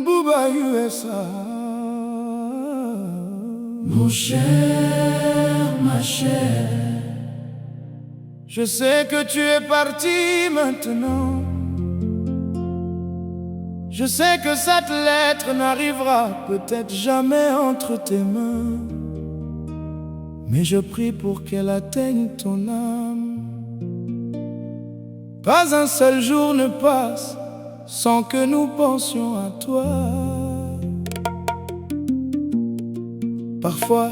Bouba USA. Mon cher, ma chère, je sais que tu es parti maintenant. Je sais que cette lettre n'arrivera peut-être jamais entre tes mains, mais je prie pour qu'elle atteigne ton âme. Pas un seul jour ne passe sans que nous pensions à toi. Parfois,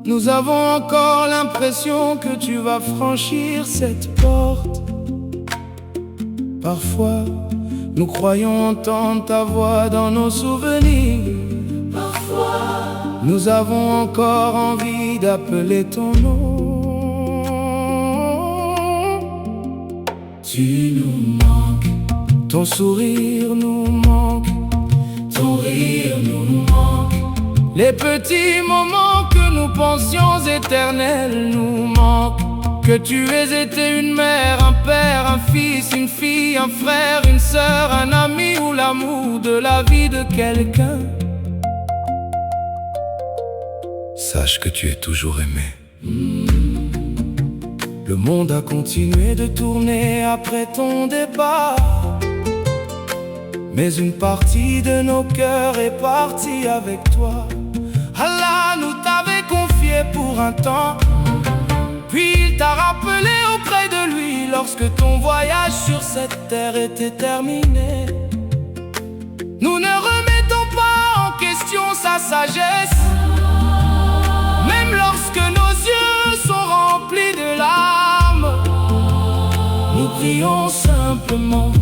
nous avons encore l'impression que tu vas franchir cette porte. Parfois, nous croyons entendre ta voix dans nos souvenirs. parfois, Nous avons encore envie d'appeler ton nom. tu nous manques, Ton sourire nous manque, ton rire nous manque, les petits moments que nous pensions éternels nous manquent. Que tu aies été une mère, un père, un fils, une fille, un frère, une sœur, un ami ou l'amour de la vie de quelqu'un. Sache que tu es toujours aimé. Le monde a continué de tourner après ton départ, mais une partie de nos cœurs est partie avec toi. Allah nous t'avait confié pour un temps, puis il t'a rappelé auprès de lui lorsque ton voyage sur cette terre était terminé. Nous ne remettons pas en question sa sagesse, même lorsque nos yeux sont remplis de larmes. Nous prions simplement,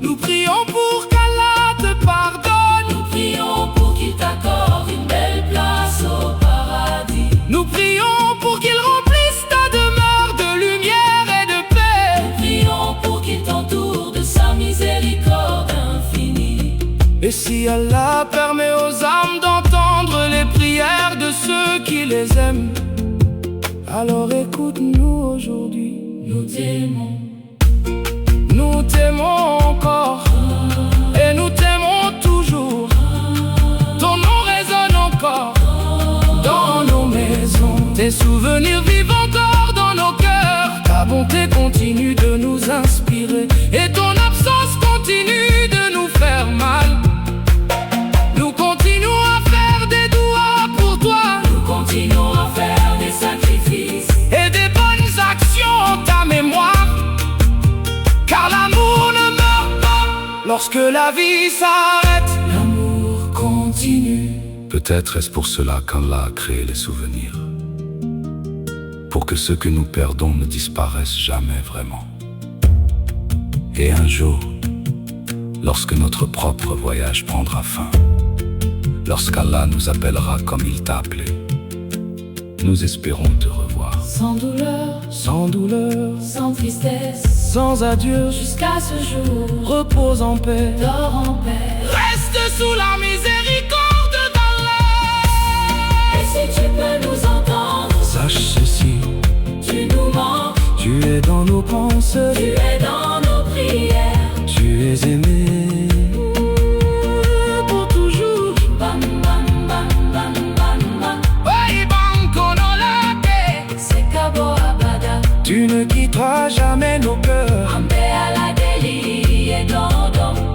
nous prions pour qu'Allah te pardonne. nous prions pour qu'il t'accorde une belle place au paradis. Nous prions pour qu'il remplisse ta demeure de lumière et de paix. Nous prions pour qu'il t'entoure de sa miséricorde infinie. Et si Allah permet aux âmes d'entendre les prières de ceux qui les aiment, alors écoute-nous aujourd'hui. Nous t'aimons, Nous t'aimons encore et nous t'aimons toujours. Ton nom résonne encore dans nos maisons. Tes souvenirs vivent encore dans nos cœurs. Ta bonté continue de nous inspirer et ton absence continue de nous faire mal. Nous continuons à faire des douas pour toi nous continuons à faire des sacrifices. et des bonnes actions en ta mémoire. Car l'amour ne meurt pas lorsque la vie s'arrête. L'amour continue. Peut-être est-ce pour cela qu'Allah a créé les souvenirs, pour que ceux que nous perdons ne disparaissent jamais vraiment. Et un jour, lorsque notre propre voyage prendra fin, lorsqu'Allah nous appellera comme il t'a appelé, nous espérons te revoir. Sans douleur, Sans douleur, sans tristesse, sans adieu, jusqu'à ce jour, repose en paix. dors en paix. Reste sous la miséricorde d'Allah. Et si tu peux nous entendre, Sache ceci, tu nous manques, tu es dans nos pensées, tu es dans nos prières. tu es aimé pour toujours. Bam bam bam bam bam bam, Oi, Bankonolake, c'est Cabo Abada. tu ne quitteras jamais nos cœurs. Ambé à la délie et Dondon.